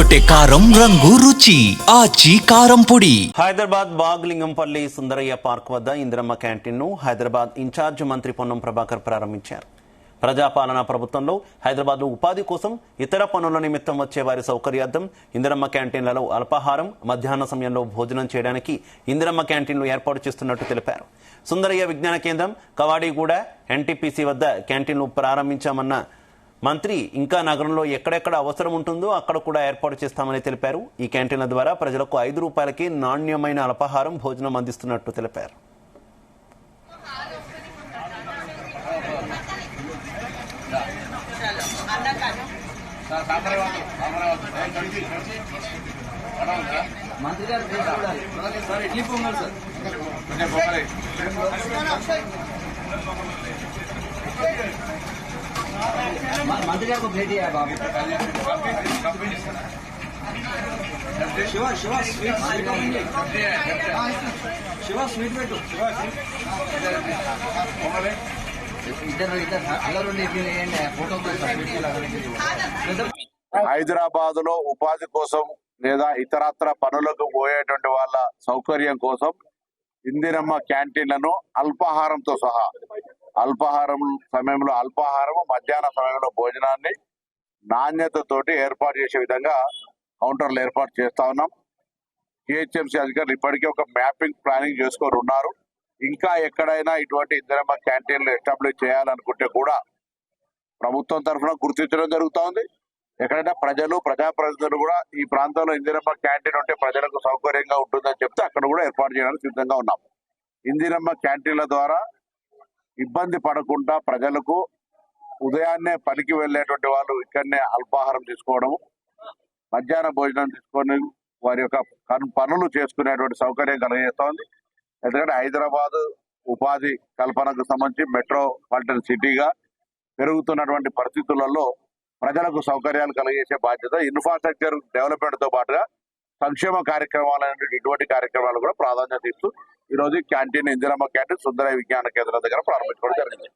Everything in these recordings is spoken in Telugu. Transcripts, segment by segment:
అదరగొట్టే కారం రంగు రుచి ఆచి కారం పొడి. హైదరాబాద్ బాగ్లింగంపల్లి సుందరయ్య పార్క్ వద్ద ఇందిరమ్మ క్యాంటీన్ ను హైదరాబాద్ ఇన్ఛార్జ్ మంత్రి పొన్నం ప్రభాకర్ ప్రారంభించారు. ప్రజాపాలన ప్రభుత్వంలో హైదరాబాద్ లో ఉపాధి కోసం ఇతర పనుల నిమిత్తం వచ్చే వారి సౌకర్యార్థం ఇందిరమ్మ క్యాంటీన్లలో అల్పాహారం, మధ్యాహ్న సమయంలో భోజనం చేయడానికి ఇందిరమ్మ క్యాంటీన్లు ఏర్పాటు చేస్తున్నట్టు తెలిపారు. సుందరయ్య విజ్ఞాన కేంద్రం, కవాడిగూడ, ఎన్టీపీసీ వద్ద క్యాంటీన్లు ప్రారంభించామన్న మంత్రి ఇంకా నగరంలో ఎక్కడెక్కడ అవసరం ఉంటుందో అక్కడ కూడా ఏర్పాటు చేస్తామని తెలిపారు. ఈ క్యాంటీన్ల ద్వారా ప్రజలకు 5 రూపాయలకే నాణ్యమైన అల్పాహారం, భోజనం అందిస్తున్నట్టు తెలిపారు. मंत्री को भेजी है बाबू शिवा शिवा स्वीट शिवा स्वीट పెట్టు ఇద్దరు ఫోటో హైదరాబాద్ లో ఉపాధి కోసం లేదా ఇతరత్ర పనులకు పోయేటువంటి వాళ్ళ సౌకర్యం కోసం ఇందిరమ్మ క్యాంటీన్లను అల్పాహారంతో సహా అల్పాహారం సమయంలో అల్పాహారం, మధ్యాహ్న సమయంలో భోజనాన్ని నాణ్యతతోటి ఏర్పాటు చేసే విధంగా కౌంటర్లు ఏర్పాటు చేస్తా ఉన్నాం. జిహెచ్ఎంసీ అధికారులు ఇప్పటికే ఒక మ్యాపింగ్ ప్లానింగ్ చేసుకొని ఉన్నారు. ఇంకా ఎక్కడైనా ఇటువంటి ఇందిరమ్మ క్యాంటీన్లు ఎస్టాబ్లిష్ చేయాలనుకుంటే కూడా ప్రభుత్వం తరఫున గుర్తించడం జరుగుతూ ఉంది. ఎక్కడైనా ప్రజలు, ప్రజాప్రతినిధులు కూడా ఈ ప్రాంతంలో ఇందిరమ్మ క్యాంటీన్ ఉంటే ప్రజలకు సౌకర్యంగా ఉంటుందని చెప్తే అక్కడ కూడా ఏర్పాటు చేయడానికి సిద్ధంగా ఉన్నాం. ఇందిరమ్మ క్యాంటీన్ల ద్వారా ఇబ్బంది పడకుండా ప్రజలకు ఉదయాన్నే పనికి వెళ్లేటువంటి వాళ్ళు ఇక్కడనే అల్పాహారం తీసుకోవడం, మధ్యాహ్న భోజనం తీసుకొని వారి యొక్క పనులు చేసుకునేటువంటి సౌకర్యం కలిగేస్తోంది. ఎందుకంటే హైదరాబాద్ ఉపాధి కల్పనకు సంబంధించి మెట్రోపాలిటన్ సిటీగా పెరుగుతున్నటువంటి పరిస్థితులలో ప్రజలకు సౌకర్యాలు కలిగేసే బాధ్యత ఇన్ఫ్రాస్ట్రక్చర్ డెవలప్మెంట్ తో పాటుగా సంక్షేమ కార్యక్రమాలు ఇటువంటి కార్యక్రమాలు కూడా ప్రాధాన్యత ఇస్తూ ఈ రోజు క్యాంటీన్ ఇందిరమ్మ క్యాంటీన్ సుందరయ్య విజ్ఞాన కేంద్రం దగ్గర ప్రారంభించుకోవడం జరిగింది.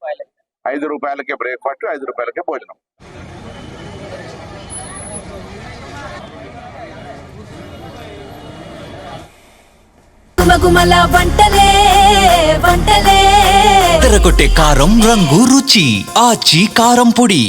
5 రూపాయలకే బ్రేక్ఫాస్ట్, 5 రూపాయలకే భోజనం. అదరగొట్టే కారం రంగు రుచి ఆచి కారం పొడి.